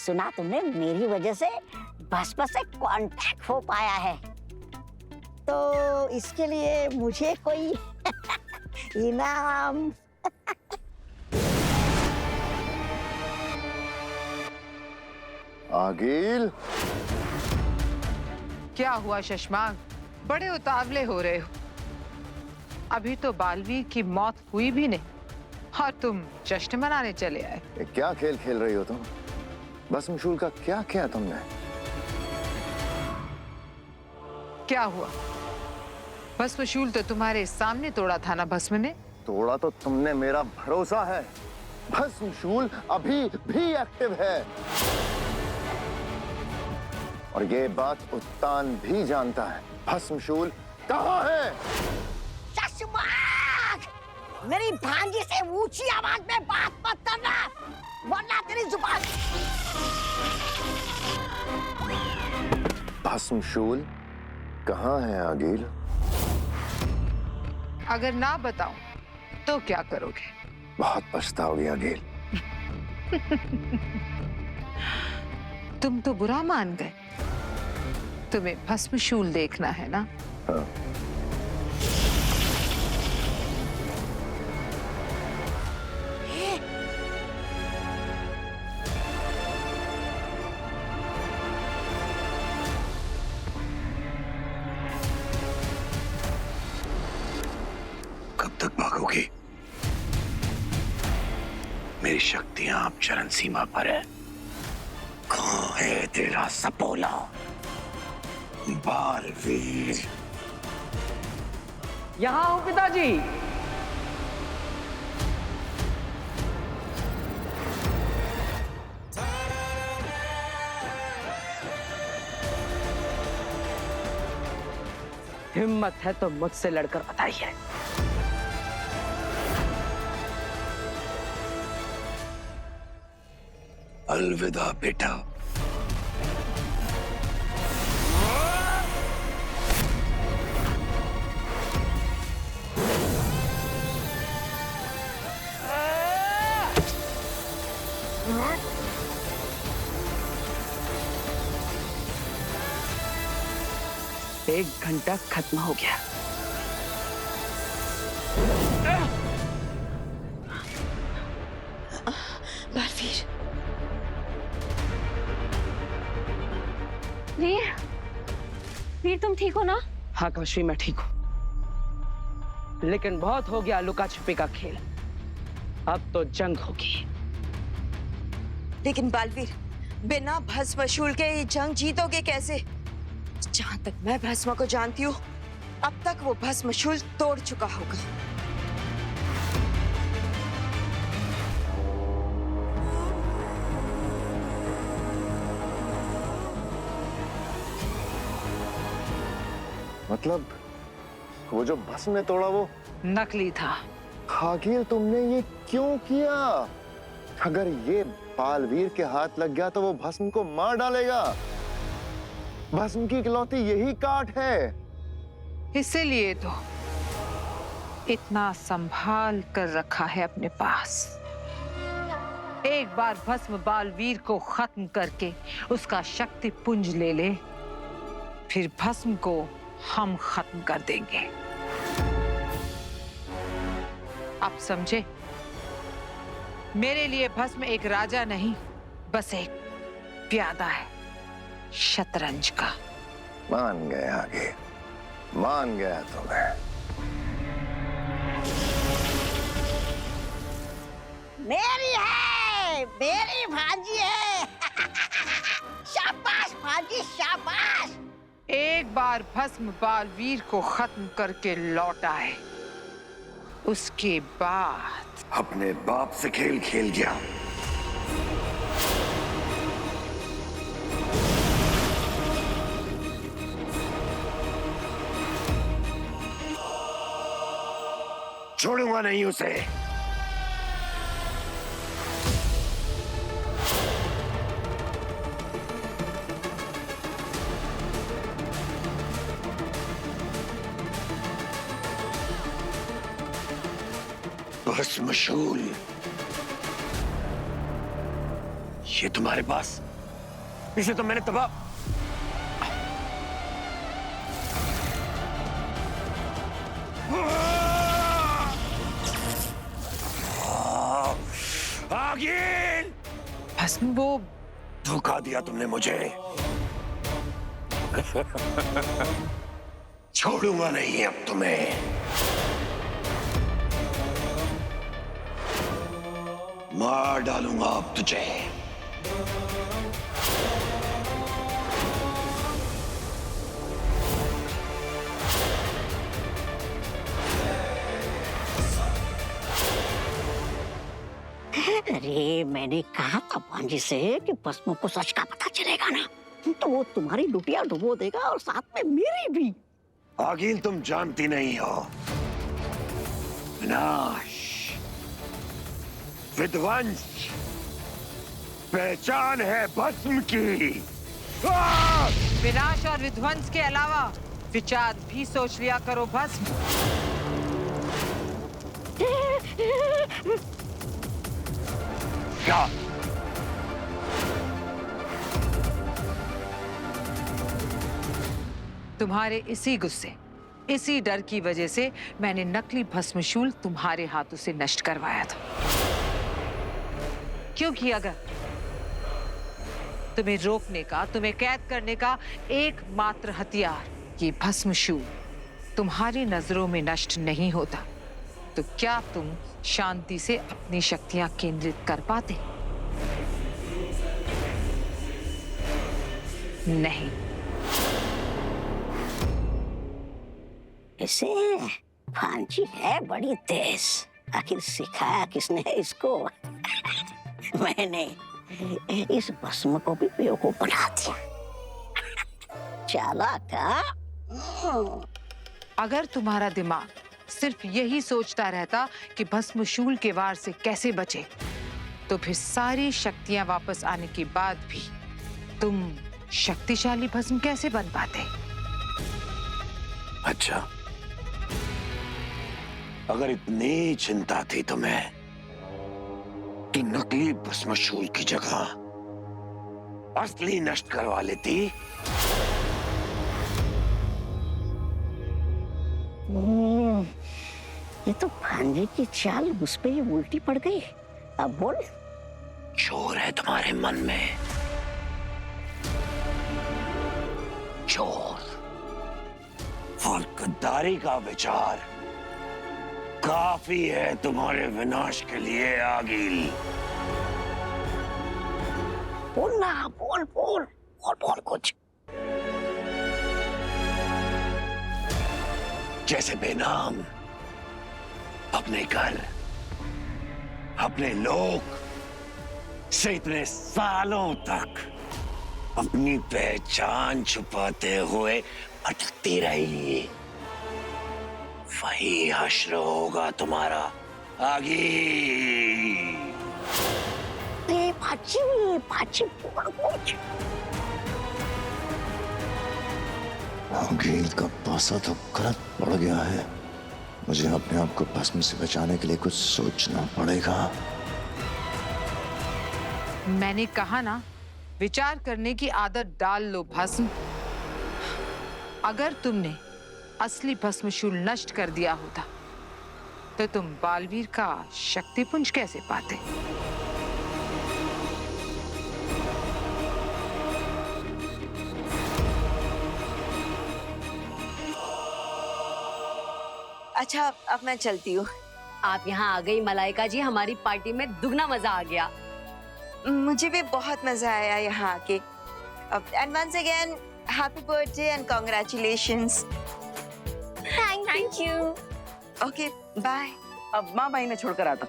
सुना तुमने मेरी वजह से भस्म से कांटेक्ट हो पाया है, तो इसके लिए मुझे कोई इनाम? आगिल, क्या हुआ शशमांक? बड़े उतावले हो रहे हो। अभी तो बालवीर की मौत हुई भी नहीं और तुम जश्न मनाने चले आए। ये क्या खेल खेल रही हो तुम? भस्मशूल का क्या किया तुमने? क्या हुआ? भस्मशूल तो तुम्हारे सामने तोड़ा था ना भस्म ने। तोड़ा तो तुमने मेरा भरोसा है। भस्मशूल अभी भी एक्टिव है और ये बात उत्तान भी जानता है। भस्मशूल कहाँ है? शशमांक! मेरी भांजी से ऊंची आवाज में बात मत करना, वरना तेरी जुबान। भस्मशूल कहाँ है आगिल? अगर ना बताऊं तो क्या करोगे? बहुत पछताओगे आगिल। तुम तो बुरा मान गए। तुम्हें भस्मशूल देखना है ना? हाँ। कब तक भागोगी? मेरी शक्तियां अब चरम सीमा पर है। कहाँ है तेरा सपोला बालवीर? यहाँ हूँ पिताजी। हिम्मत है तो मुझसे लड़कर बताइए। अलविदा बेटा। एक घंटा खत्म हो गया। बालवीर, वीर, वीर तुम ठीक हो ना? हाँ कौशी, मैं ठीक हूँ, लेकिन बहुत हो गया लुका छिपी का खेल। अब तो जंग होगी। लेकिन बालवीर, बिना भस्मशूल के ये जंग जीतोगे कैसे? जहां तक मैं भस्म को जानती हूँ, अब तक वो भस्मशूल तोड़ चुका होगा। मतलब वो जो भस्म ने तोड़ा वो नकली था। आगिल, तुमने ये क्यों किया? अगर ये बालवीर के हाथ लग गया तो वो भस्म को मार डालेगा। भस्म की इकलौती यही काट है। इसीलिए तो इतना संभाल कर रखा है अपने पास। एक बार भस्म बालवीर को खत्म करके उसका शक्ति पुंज ले ले, फिर भस्म को हम खत्म कर देंगे। आप समझे? मेरे लिए भस्म एक राजा नहीं, बस एक प्यादा है, शतरंज का। मान गए आगे, मान गया तुम्हें। मेरी है, मेरी भांजी है। शाबाश भांजी, शाबाश। एक बार भस्म बालवीर को खत्म करके लौटा है, उसके बाद अपने बाप से खेल खेल गया। छोड़ूंगा नहीं उसे। भस्मशूल, ये तुम्हारे पास इसे तो मैंने तबाह। आगिल! भस्म वो धोखा दिया तुमने मुझे। छोड़ूंगा नहीं अब तुम्हें। मार डालूंगा अब तुझे। अरे मैंने कहा था भांजी से कि भस्म को सच का पता चलेगा ना तो वो तुम्हारी लुटिया डुबो देगा और साथ में मेरी भी। आगिल तुम जानती नहीं हो, विनाश, विध्वंस पहचान है भस्म की। विनाश और विध्वंस के अलावा विचार भी सोच लिया करो भस्म। क्या? तुम्हारे इसी गुस्से, इसी डर की वजह से मैंने नकली भस्मशूल तुम्हारे हाथों से नष्ट करवाया था। क्योंकि अगर तुम्हें रोकने का, तुम्हें कैद करने का एकमात्र हथियार ये भस्मशूल तुम्हारी नजरों में नष्ट नहीं होता, तो क्या तुम शांति से अपनी शक्तियां केंद्रित कर पाते? नहीं। इसे भांजी है बड़ी तेज, आखिर सिखाया किसने है इसको? मैंने इस भस्म को भी बेवकूफ बना दिया। चालाक। अगर तुम्हारा दिमाग सिर्फ यही सोचता रहता कि भस्मशूल के वार से कैसे बचे, तो फिर सारी शक्तियां वापस आने के बाद भी तुम शक्तिशाली भस्म कैसे बन पाते? अच्छा, अगर इतनी चिंता थी तुम्हें कि नकली भस्मशूल की जगह असली नष्ट करवा लेती, ये तो भांजी की चाल उस पे ही उल्टी पड़ गई। अब बोल। चोर है तुम्हारे मन में, चोर। और गद्दारी का विचार काफी है तुम्हारे विनाश के लिए आगिल। बोल ना, बोल बोल बोल बोल कुछ। जैसे बेनाम अपने घर, अपने लोग से इतने सालों तक अपनी पहचान छुपाते हुए भटकती रही, वही हश्र होगा तुम्हारा आगे। भाजी भाजी बोल कुछ। आगिल का पासा तो गलत पड़ गया है। मुझे अपने आप को भस्म से बचाने के लिए कुछ सोचना पड़ेगा। मैंने कहा ना, विचार करने की आदत डाल लो भस्म। अगर तुमने असली भस्मशूल नष्ट कर दिया होता तो तुम बालवीर का शक्तिपुंज कैसे पाते? अच्छा, अब मैं चलती हूँ। आप यहाँ आ गई मलाइका जी, हमारी पार्टी में दुगना मजा आ गया। मुझे भी बहुत मजा आया यहाँ आके। And once again happy birthday and congratulations. Thank you. Okay, bye. अब माँ भाई ने छोड़कर आता।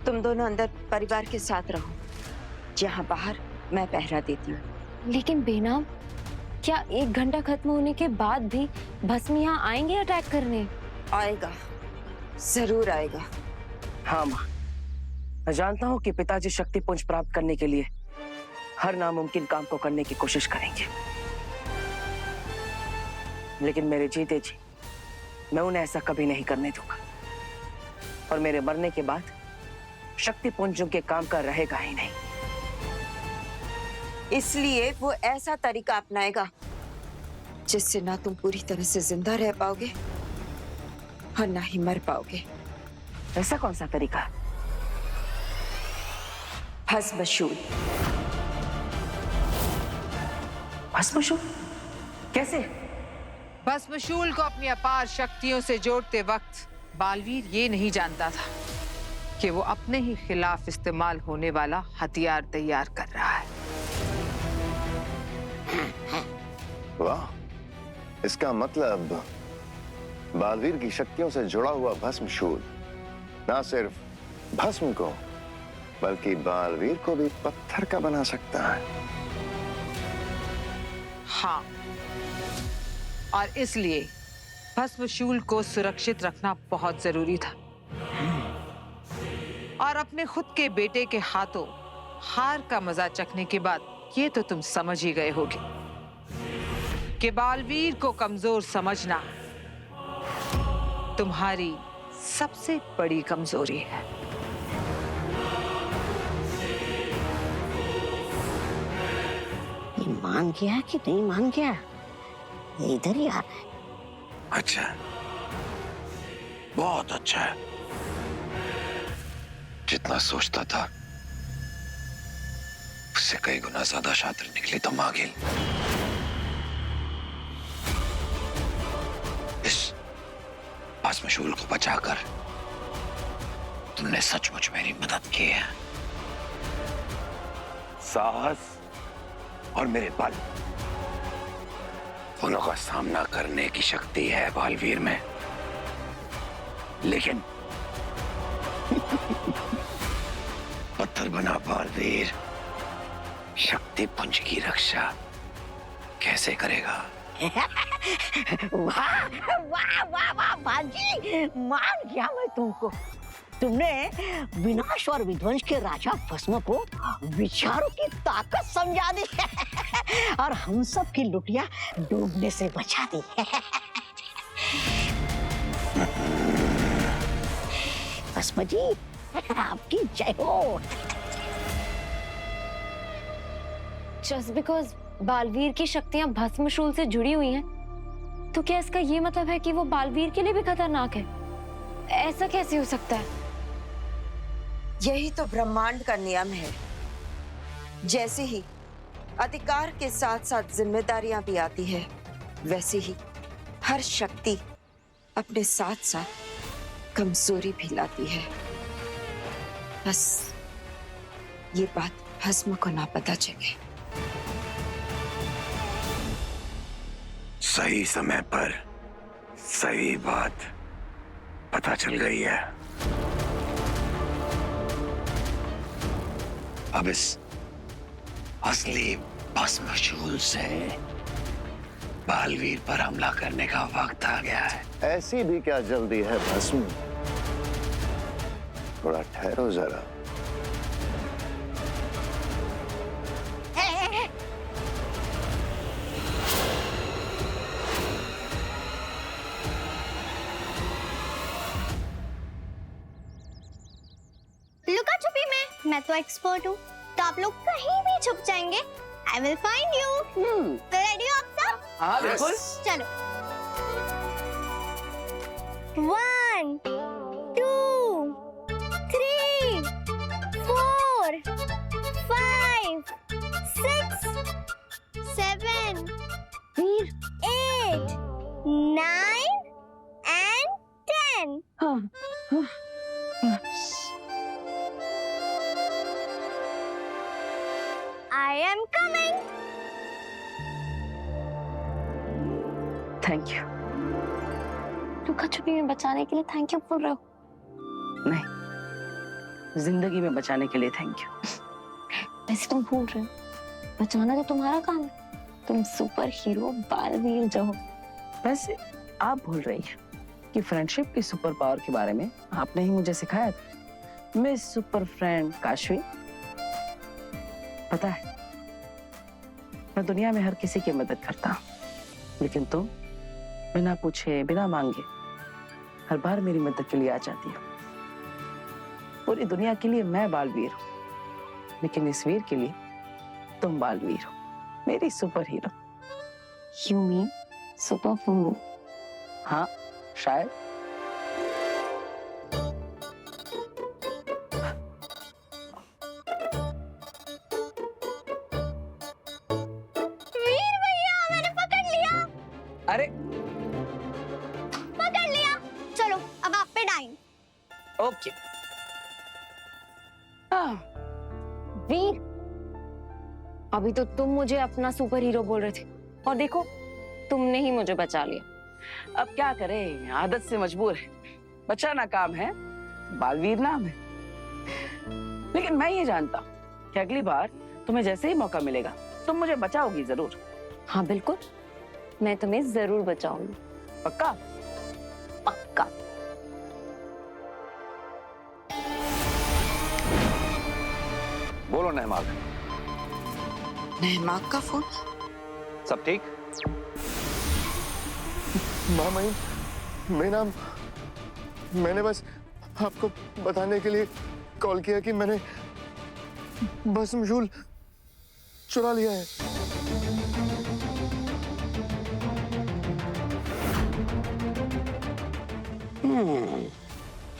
तुम दोनों अंदर परिवार के साथ रहो, जहाँ बाहर मैं पहरा देती हूँ। लेकिन बेनाम, क्या 1 घंटा खत्म होने के बाद भी भस्म यहाँ आएंगे अटैक करने? आएगा, जरूर आएगा। हाँ माँ, मैं जानता हूँ कि पिताजी शक्तिपुंज प्राप्त करने के लिए हर नामुमकिन काम को करने की कोशिश करेंगे, लेकिन मेरे जीते जी मैं उन्हें ऐसा कभी नहीं करने दूंगा। और मेरे मरने के बाद शक्ति पुंजों के काम का रहेगा ही नहीं। इसलिए वो ऐसा तरीका अपनाएगा जिससे ना तुम पूरी तरह से जिंदा रह पाओगे और ना ही मर पाओगे। ऐसा कौन सा तरीका? भस्मशूल। भस्मशूल? कैसे? भस्मशूल को अपनी अपार शक्तियों से जोड़ते वक्त बालवीर ये नहीं जानता था कि वो अपने ही खिलाफ इस्तेमाल होने वाला हथियार तैयार कर रहा है। वाह, इसका मतलब बालवीर की शक्तियों से जुड़ा हुआ भस्मशूल ना सिर्फ भस्म को बल्कि बालवीर को भी पत्थर का बना सकता है। हाँ, और इसलिए भस्मशूल को सुरक्षित रखना बहुत जरूरी था। और अपने खुद के बेटे के हाथों हार का मजा चखने के बाद ये तो तुम समझ ही गए होगे कि बालवीर को कमजोर समझना तुम्हारी सबसे बड़ी कमजोरी है। ये मान गया कि नहीं मान गया? ये इधर ही आ। अच्छा, बहुत अच्छा है। जितना सोचता था उससे कई गुना ज्यादा शातिर निकली तो मागिल। इस भस्मशूल को बचाकर तुमने सचमुच मेरी मदद की है। साहस और मेरे बल दोनों का सामना करने की शक्ति है बालवीर में, लेकिन पत्थर बना बालवीर शक्ति पुंज की रक्षा कैसे करेगा? वाह वाह वाह वाह बाजी, मान गया मैं तुमको। तुमने विनाश और विध्वंस के राजा भस्म को विचारों की ताकत समझा दी और हम सब की लुटिया डूबने से बचा दी। भस्म जी, आपकी जय हो। जस्ट बिकॉज बालवीर की शक्तियां भस्मशूल से जुड़ी हुई हैं, तो क्या इसका ये मतलब है कि वो बालवीर के लिए भी खतरनाक है? ऐसा कैसे हो सकता है? यही तो ब्रह्मांड का नियम है। जैसे ही अधिकार के साथ साथ जिम्मेदारियां भी आती है, वैसे ही हर शक्ति अपने साथ साथ कमजोरी भी लाती है। बस ये बात भस्म को ना पता चले। सही समय पर सही बात पता चल गई है। अब इस असली भस्मशूल से बालवीर पर हमला करने का वक्त आ गया है। ऐसी भी क्या जल्दी है भस्म? थोड़ा ठहरो जरा। लुका छुपी में मैं तो एक्सपर्ट हूँ, तो आप लोग कहीं भी छुप जाएंगे, आई विल फाइंड यू। तो रेडी हो आप सब? हाँ बिल्कुल। चलो। 1 2 3 4 5 6 7 8 9 and 10। I am coming. Thank you. लुका छुपी में बचाने के लिए थैंक यू बोल रहे हो? नहीं, जिंदगी में बचाने के लिए थैंक यू। वैसे तुम भूल रहे हो, बचाना तो तुम्हारा काम है। तुम सुपर हीरो बालवीर जो हो। वैसे आप भूल रही हैं कि फ्रेंडशिप की सुपर पावर के बारे में आपने ही मुझे सिखाया था। Miss super friend Kashvi. पता है, मैं दुनिया में हर किसी की मदद करता हूँ, लेकिन तुम बिना पूछे बिना मांगे हर बार मेरी मदद के लिए आ जाती हो। पूरी दुनिया के लिए मैं बालवीर हूँ, लेकिन इस वीर के लिए तुम बालवीर हो, मेरी super hero. You mean super fool? हाँ शायद। वीर भैया मैंने पकड़ लिया। अरे पकड़ लिया। चलो अब आप पे टाइम। ओके। हाँ वीर, अभी तो तुम मुझे अपना सुपर हीरो बोल रहे थे और देखो तुमने ही मुझे बचा लिया। अब क्या करें, आदत से मजबूर है, बचाना काम है, बालवीर नाम है। लेकिन मैं ये जानता हूँ कि अगली बार तुम्हें जैसे ही मौका मिलेगा तुम मुझे बचाओगी जरूर। हाँ बिल्कुल, मैं तुम्हें जरूर बचाऊंगी। पक्का? पक्का। बोलो नहमाग, नहमाग का फोन? सब ठीक? मामाई, मैंने बस आपको बताने के लिए कॉल किया कि मैंने भस्मशूल चुरा लिया है।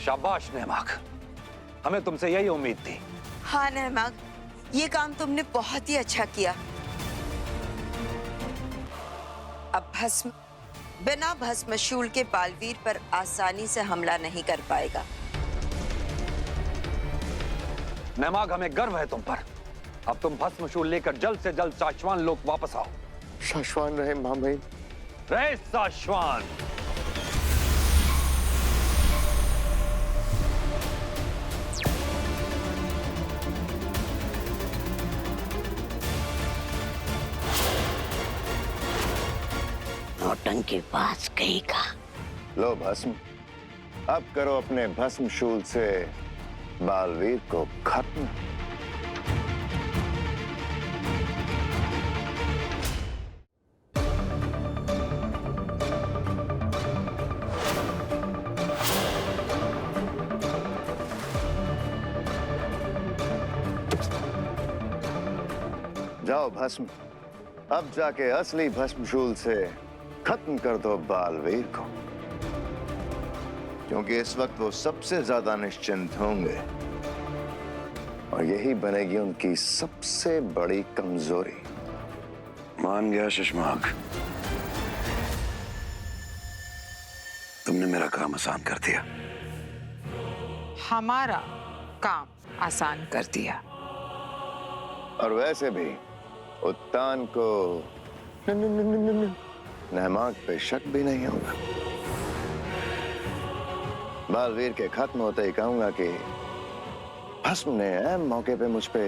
शाबाश नहमाग, हमें तुमसे यही उम्मीद थी। हाँ नहमाग, ये काम तुमने बहुत ही अच्छा किया। अब भस्म बिना भस्मशूल के बालवीर पर आसानी से हमला नहीं कर पाएगा। नहमाग, हमें गर्व है तुम पर। अब तुम भस्मशूल लेकर जल्द से जल्द साशवान लोक वापस आओ। शाश्वान रहे मामाई। रहे साशवान। नौटंकी पास कहीं का। लो भस्म, अब करो अपने भस्मशूल से बालवीर को खत्म। जाओ भस्म, अब जाके असली भस्मशूल से खत्म कर दो बालवीर को, क्योंकि इस वक्त वो सबसे ज्यादा निश्चिंत होंगे और यही बनेगी उनकी सबसे बड़ी कमजोरी। मान गया शशमाग, तुमने मेरा काम आसान कर दिया। हमारा काम आसान कर दिया। और वैसे भी उत्तान को नहमाग पे शक भी नहीं होगा। बालवीर के खत्म होते ही कहूंगा कि भस्म ने अहम मौके पे मुझ पे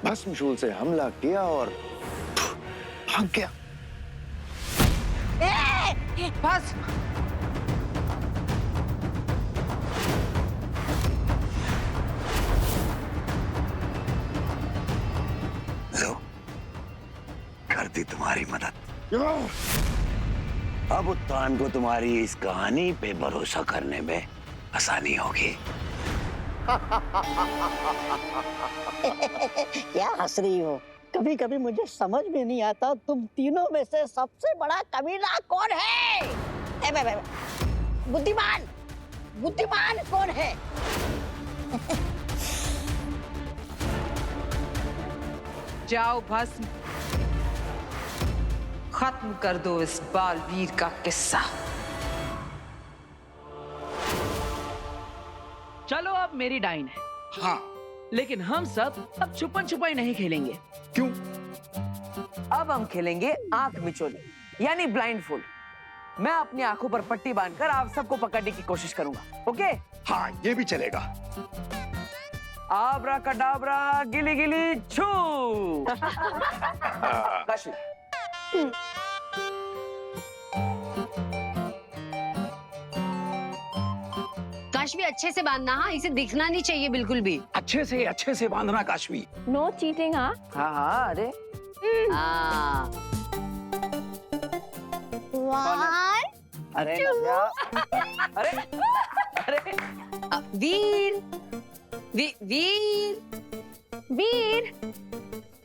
भस्मशूल से हमला किया और भाग गया। भस्म, लो, कर दी तुम्हारी मदद। अब उत्तान को तुम्हारी इस कहानी पे भरोसा करने में आसानी होगी। क्या हंस रही हो? कभी कभी मुझे समझ में नहीं आता तुम तीनों में से सबसे बड़ा कमीना कौन है? बुद्धिमान बुद्धिमान कौन है? जाओ भस्म, खत्म कर दो इस बालवीर का किस्सा। चलो अब मेरी डाइन है। हाँ, लेकिन हम सब अब छुपन छुपाई नहीं खेलेंगे। क्यों? अब हम खेलेंगे आंख मिचोली, यानी ब्लाइंड फुल। मैं अपनी आंखों पर पट्टी बांधकर आप सबको पकड़ने की कोशिश करूंगा। ओके? हाँ, ये भी चलेगा। आबरा कडाबरा गिली गिली छू। काशी। काशवी अच्छे से बांधना, हाँ, इसे दिखना नहीं चाहिए बिल्कुल भी। अच्छे से बांधना काशवी। No cheating. हाँ हाँ, अरे हाँ। 1 अरे नव्या, अरे अरे वीर, वीर वीर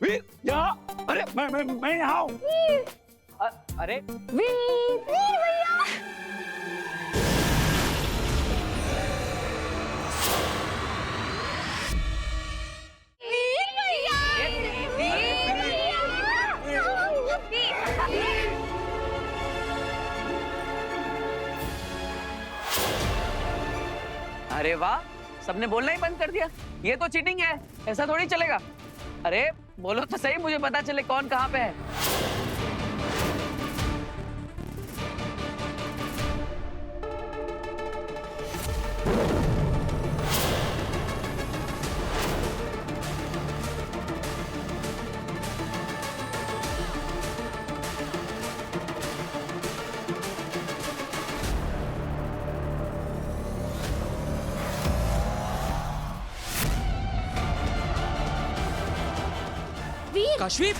वीर यहाँ, अरे मैं यहाँ हूँ। अरे वीर भैया। अरे वाह, सबने बोलना ही बंद कर दिया। ये तो चीटिंग है, ऐसा थोड़ी चलेगा। अरे बोलो तो सही, मुझे पता चले कौन कहाँ पे है। काशवी,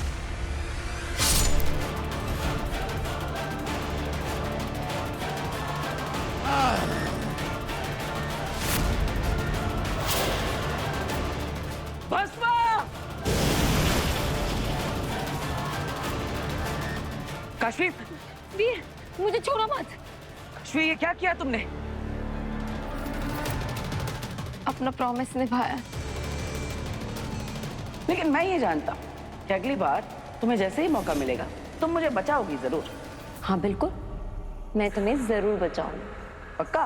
भस्म! काशवी, वीर मुझे छोड़ो मत। काशवी, ये क्या किया तुमने? अपना प्रॉमिस निभाया। लेकिन मैं ये जानता हूँ कि अगली बार तुम्हें जैसे ही मौका मिलेगा तुम मुझे बचाओगी जरूर। हाँ बिल्कुल, मैं तुम्हें जरूर बचाऊंगी। पक्का?